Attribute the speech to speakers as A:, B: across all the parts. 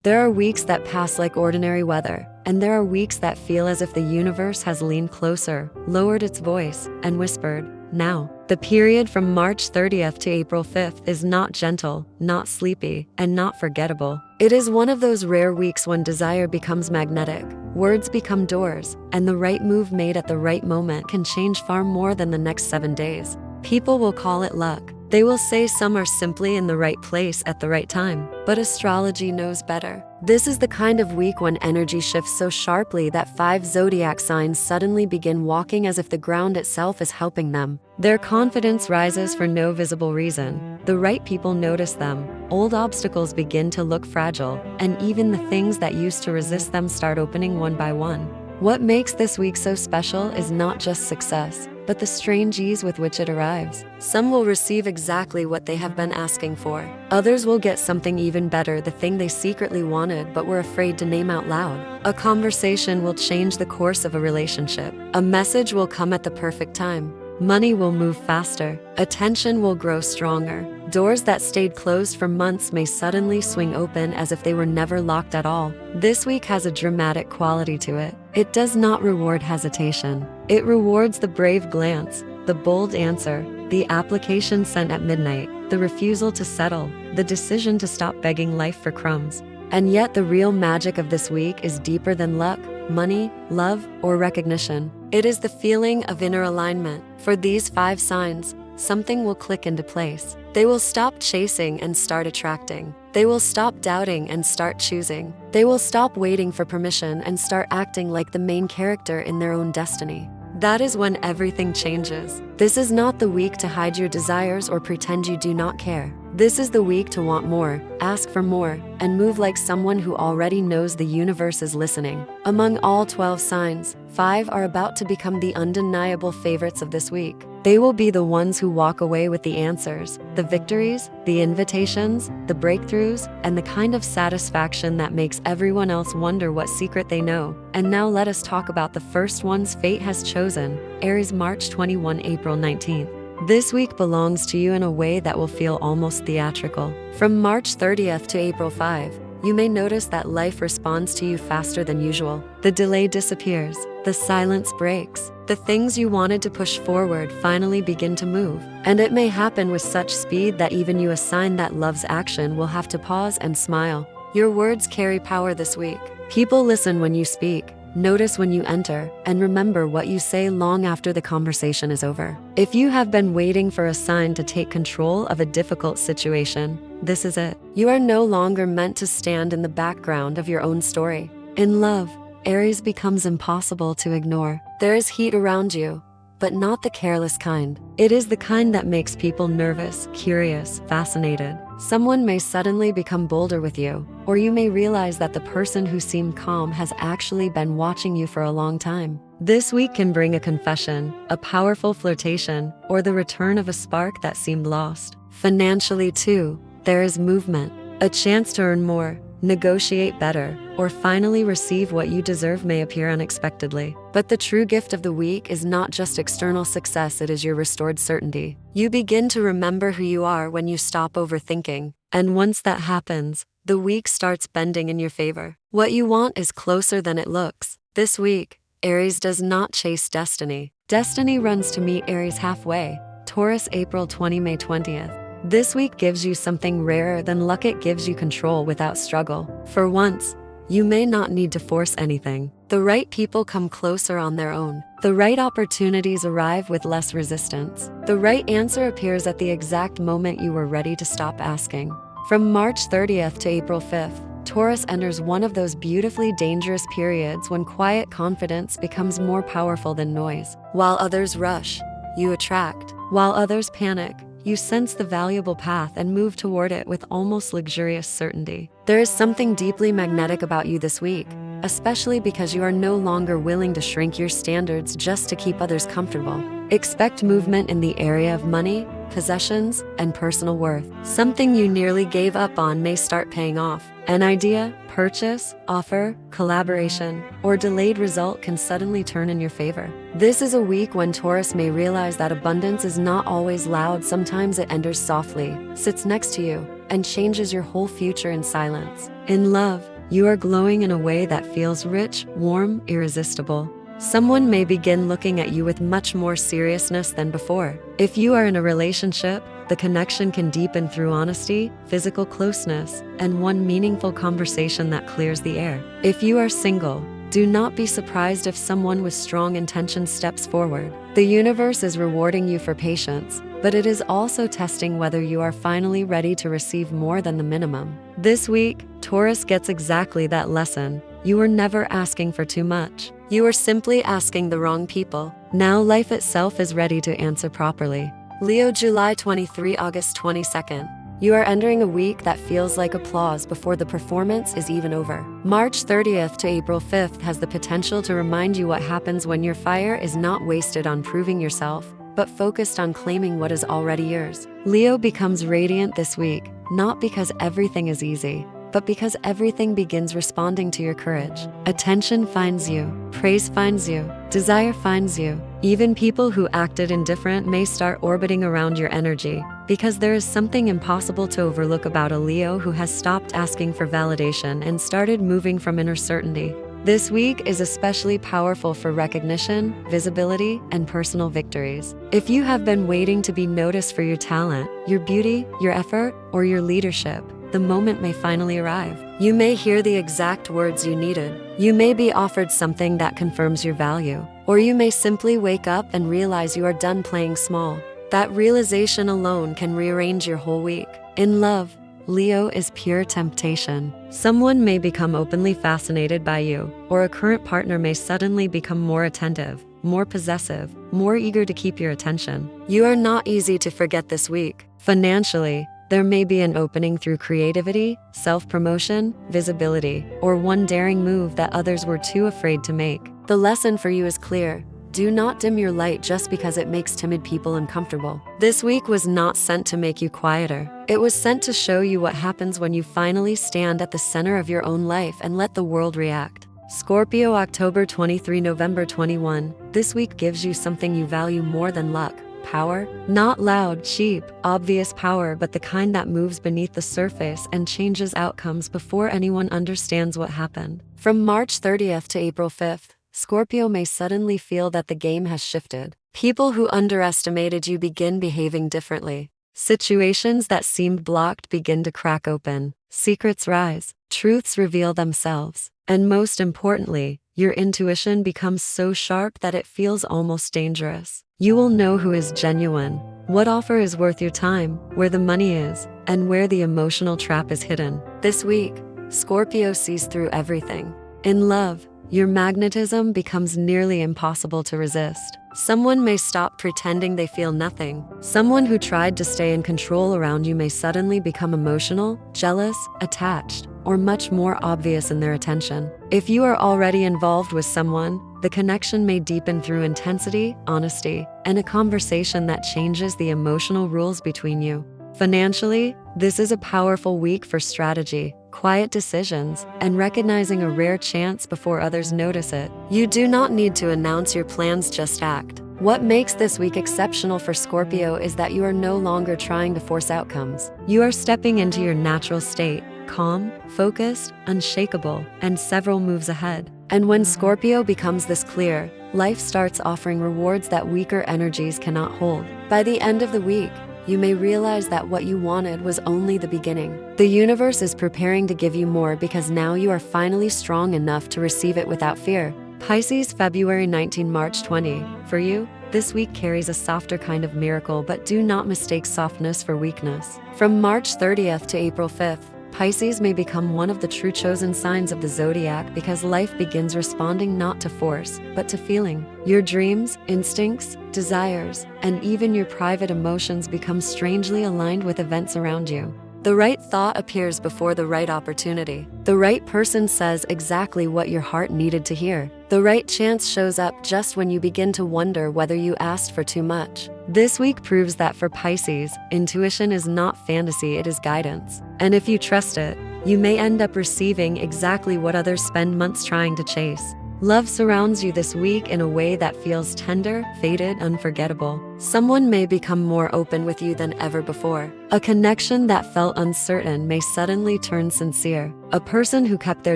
A: There are weeks that pass like ordinary weather, and there are weeks that feel as if the universe has leaned closer, lowered its voice, and whispered, "Now." The period from March 30th to April 5th is not gentle, not sleepy, and not forgettable. It is one of those rare weeks when desire becomes magnetic, words become doors, and the right move made at the right moment can change far more than the next 7 days. People will call it luck. They will say some are simply in the right place at the right time. But astrology knows better. This is the kind of week when energy shifts so sharply that 5 zodiac signs suddenly begin walking as if the ground itself is helping them. Their confidence rises for no visible reason. The right people notice them. Old obstacles begin to look fragile, and even the things that used to resist them start opening one by one. What makes this week so special is not just success, but the strange ease with which it arrives. Some will receive exactly what they have been asking for. Others will get something even better, the thing they secretly wanted but were afraid to name out loud. A conversation will change the course of a relationship. A message will come at the perfect time. Money will move faster. Attention will grow stronger. Doors that stayed closed for months may suddenly swing open as if they were never locked at all. This week has a dramatic quality to it. It does not reward hesitation. It rewards the brave glance, the bold answer, the application sent at midnight, the refusal to settle, the decision to stop begging life for crumbs. And yet the real magic of this week is deeper than luck, money, love, or recognition. It is the feeling of inner alignment. For these 5 signs, something will click into place. They will stop chasing and start attracting. They will stop doubting and start choosing. They will stop waiting for permission and start acting like the main character in their own destiny. That is when everything changes. This is not the week to hide your desires or pretend you do not care. This is the week to want more, ask for more, and move like someone who already knows the universe is listening. Among all 12 signs, 5 are about to become the undeniable favorites of this week. They will be the ones who walk away with the answers, the victories, the invitations, the breakthroughs, and the kind of satisfaction that makes everyone else wonder what secret they know. And now let us talk about the first ones fate has chosen. Aries, March 21, April 19th. This week belongs to you in a way that will feel almost theatrical. From March 30th to April 5, you may notice that life responds to you faster than usual. The delay disappears. The silence breaks. The things you wanted to push forward finally begin to move. And it may happen with such speed that even you assign that love's action will have to pause and smile. Your words carry power this week. People listen when you speak. Notice when you enter, and remember what you say long after the conversation is over. If you have been waiting for a sign to take control of a difficult situation, this is it. You are no longer meant to stand in the background of your own story. In love, Aries becomes impossible to ignore. There is heat around you, but not the careless kind. It is the kind that makes people nervous, curious, fascinated. Someone may suddenly become bolder with you, or you may realize that the person who seemed calm has actually been watching you for a long time. This week can bring a confession, a powerful flirtation, or the return of a spark that seemed lost. Financially too, there is movement, a chance to earn more, negotiate better, or finally receive what you deserve may appear unexpectedly. But the true gift of the week is not just external success, it is your restored certainty. You begin to remember who you are when you stop overthinking. And once that happens, the week starts bending in your favor. What you want is closer than it looks. This week, Aries does not chase destiny. Destiny runs to meet Aries halfway. Taurus, April 20, May 20th. This week gives you something rarer than luck. It gives you control without struggle. For once, you may not need to force anything. The right people come closer on their own. The right opportunities arrive with less resistance. The right answer appears at the exact moment you were ready to stop asking. From March 30th to April 5th, Taurus enters one of those beautifully dangerous periods when quiet confidence becomes more powerful than noise. While others rush, you attract. While others panic, you sense the valuable path and move toward it with almost luxurious certainty. There is something deeply magnetic about you this week, especially because you are no longer willing to shrink your standards just to keep others comfortable. Expect movement in the area of money, possessions, and personal worth. Something you nearly gave up on may start paying off. An idea, purchase, offer, collaboration, or delayed result can suddenly turn in your favor. This is a week when Taurus may realize that abundance is not always loud. Sometimes it enters softly, sits next to you, and changes your whole future in silence. In love, you are glowing in a way that feels rich, warm, irresistible. Someone may begin looking at you with much more seriousness than before. If you are in a relationship, the connection can deepen through honesty, physical closeness, and one meaningful conversation that clears the air. If you are single, do not be surprised if someone with strong intentions steps forward. The universe is rewarding you for patience, but it is also testing whether you are finally ready to receive more than the minimum. This week, Taurus gets exactly that lesson. You were never asking for too much. You were simply asking the wrong people. Now life itself is ready to answer properly. Leo, July 23, August 22nd. You are entering a week that feels like applause before the performance is even over. March 30th to April 5th has the potential to remind you what happens when your fire is not wasted on proving yourself, but focused on claiming what is already yours. Leo becomes radiant this week, not because everything is easy, but because everything begins responding to your courage. Attention finds you, praise finds you, desire finds you. Even people who acted indifferent may start orbiting around your energy, because there is something impossible to overlook about a Leo who has stopped asking for validation and started moving from inner certainty. This week is especially powerful for recognition, visibility, and personal victories. If you have been waiting to be noticed for your talent, your beauty, your effort, or your leadership, the moment may finally arrive. You may hear the exact words you needed. You may be offered something that confirms your value. Or you may simply wake up and realize you are done playing small. That realization alone can rearrange your whole week. In love, Leo is pure temptation. Someone may become openly fascinated by you, or a current partner may suddenly become more attentive, more possessive, more eager to keep your attention. You are not easy to forget this week. Financially, there may be an opening through creativity, self-promotion, visibility, or one daring move that others were too afraid to make. The lesson for you is clear. Do not dim your light just because it makes timid people uncomfortable. This week was not sent to make you quieter. It was sent to show you what happens when you finally stand at the center of your own life and let the world react. Scorpio, October 23, November 21. This week gives you something you value more than luck. Power. Not loud, cheap, obvious power, but the kind that moves beneath the surface and changes outcomes before anyone understands what happened. From March 30th to April 5th, Scorpio may suddenly feel that the game has shifted. People who underestimated you begin behaving differently. Situations that seemed blocked begin to crack open. Secrets rise. Truths reveal themselves. And most importantly, your intuition becomes so sharp that it feels almost dangerous. You will know who is genuine, what offer is worth your time, where the money is, and where the emotional trap is hidden. This week, Scorpio sees through everything. In love, your magnetism becomes nearly impossible to resist. Someone may stop pretending they feel nothing. Someone who tried to stay in control around you may suddenly become emotional, jealous, attached, or much more obvious in their attention. If you are already involved with someone, the connection may deepen through intensity, honesty, and a conversation that changes the emotional rules between you. Financially, this is a powerful week for strategy, quiet decisions, and recognizing a rare chance before others notice it. You do not need to announce your plans, just act. What makes this week exceptional for Scorpio is that you are no longer trying to force outcomes. You are stepping into your natural state, calm, focused, unshakable, and several moves ahead. And when Scorpio becomes this clear, life starts offering rewards that weaker energies cannot hold. By the end of the week, you may realize that what you wanted was only the beginning. The universe is preparing to give you more because now you are finally strong enough to receive it without fear. Pisces, February 19, March 20. For you, this week carries a softer kind of miracle, but do not mistake softness for weakness. From March 30th to April 5th, Pisces may become one of the true chosen signs of the Zodiac because life begins responding not to force, but to feeling. Your dreams, instincts, desires, and even your private emotions become strangely aligned with events around you. The right thought appears before the right opportunity. The right person says exactly what your heart needed to hear. The right chance shows up just when you begin to wonder whether you asked for too much. This week proves that for Pisces, intuition is not fantasy, it is guidance. And if you trust it, you may end up receiving exactly what others spend months trying to chase. Love surrounds you this week in a way that feels tender, fated, unforgettable. Someone may become more open with you than ever before. A connection that felt uncertain may suddenly turn sincere. A person who kept their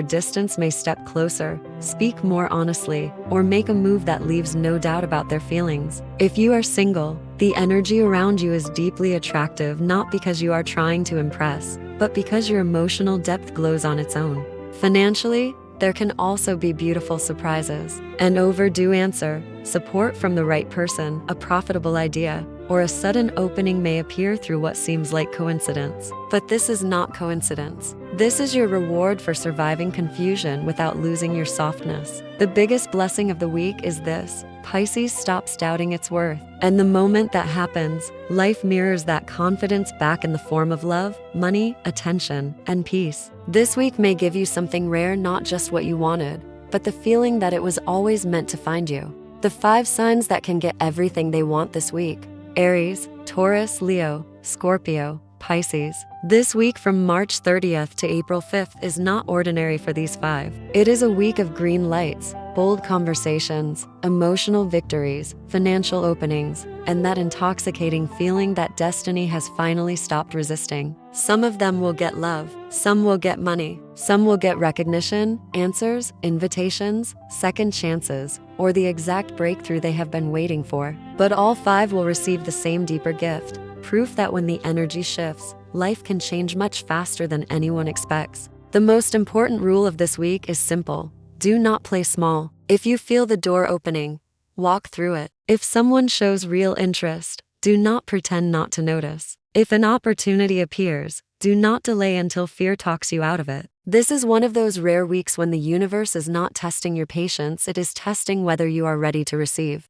A: distance may step closer, speak more honestly, or make a move that leaves no doubt about their feelings. If you are single, the energy around you is deeply attractive, not because you are trying to impress, but because your emotional depth glows on its own. Financially, there can also be beautiful surprises. An overdue answer, support from the right person, a profitable idea, or a sudden opening may appear through what seems like coincidence. But this is not coincidence. This is your reward for surviving confusion without losing your softness. The biggest blessing of the week is this: Pisces stops doubting its worth. And the moment that happens, life mirrors that confidence back in the form of love, money, attention, and peace. This week may give you something rare, not just what you wanted, but the feeling that it was always meant to find you. The 5 signs that can get everything they want this week: Aries, Taurus, Leo, Scorpio, Pisces. This week from March 30th to April 5th is not ordinary for these 5. It is a week of green lights, bold conversations, emotional victories, financial openings, and that intoxicating feeling that destiny has finally stopped resisting. Some of them will get love, some will get money, some will get recognition, answers, invitations, second chances, or the exact breakthrough they have been waiting for. But all 5 will receive the same deeper gift: proof that when the energy shifts, life can change much faster than anyone expects. The most important rule of this week is simple: do not play small. If you feel the door opening, walk through it. If someone shows real interest, do not pretend not to notice. If an opportunity appears, do not delay until fear talks you out of it. This is one of those rare weeks when the universe is not testing your patience, it is testing whether you are ready to receive.